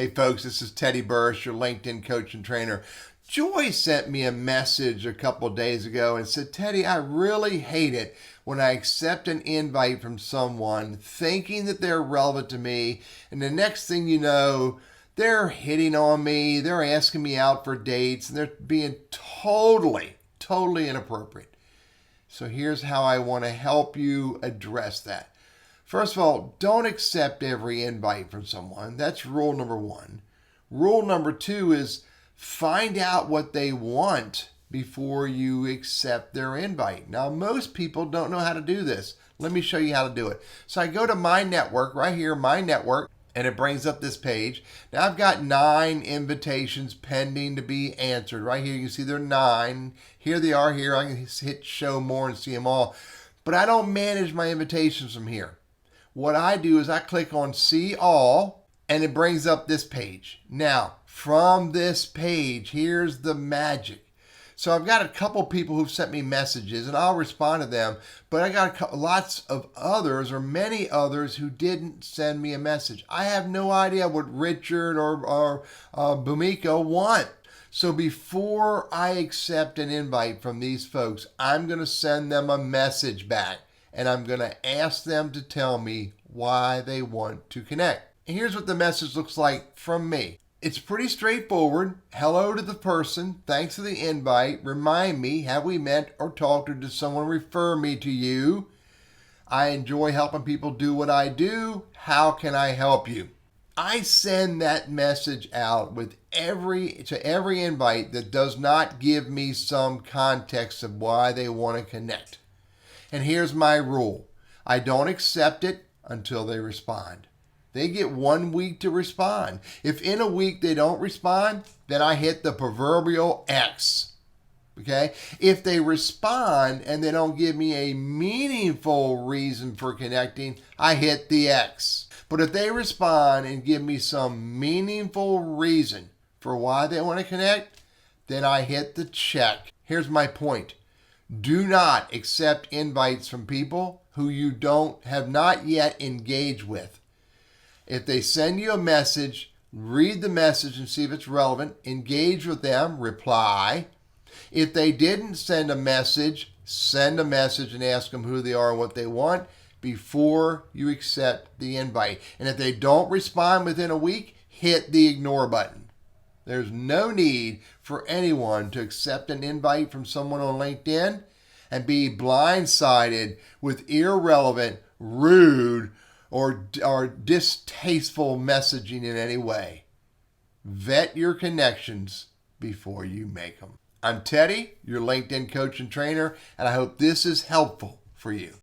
Hey folks, this is Teddy Burris, your LinkedIn coach and trainer. Joy sent me a message a couple of days ago and said, Teddy, I really hate it when I accept an invite from someone thinking that they're relevant to me, and the next thing you know, they're hitting on me, they're asking me out for dates, and they're being totally inappropriate. So here's how I want to help you address that. First of all, don't accept every invite from someone. That's rule number one. Rule number two is find out what they want before you accept their invite. Now, most people don't know how to do this. Let me show you how to do it. So I go to my network, right here, my network, and it brings up this page. Now I've got 9 invitations pending to be answered. Right here, you can see there are 9. Here they are here. I can hit show more and see them all. But I don't manage my invitations from here. What I do is I click on see all and it brings up this page. Now, from this page, here's the magic. So I've got a couple people who've sent me messages and I'll respond to them, but I got lots of others or many others who didn't send me a message. I have no idea what Richard or Bumiko want. So before I accept an invite from these folks, I'm going to send them a message back. And I'm going to ask them to tell me why they want to connect. And here's what the message looks like from me. It's pretty straightforward. Hello to the person. Thanks for the invite. Remind me, have we met or talked, or did someone refer me to you? I enjoy helping people do what I do. How can I help you? I send that message out with every invite that does not give me some context of why they want to connect. And here's my rule. I don't accept it until they respond. They get 1 week to respond. If in a week they don't respond, then I hit the proverbial X. Okay? If they respond and they don't give me a meaningful reason for connecting, I hit the X. But if they respond and give me some meaningful reason for why they want to connect, then I hit the check. Here's my point. Do not accept invites from people who you have not yet engaged with. If they send you a message, read the message and see if it's relevant. Engage with them, reply. If they didn't send a message, send a message and ask them who they are and what they want before you accept the invite. And if they don't respond within a week, hit the ignore button. There's no need for anyone to accept an invite from someone on LinkedIn and be blindsided with irrelevant, rude, or distasteful messaging in any way. Vet your connections before you make them. I'm Teddy, your LinkedIn coach and trainer, and I hope this is helpful for you.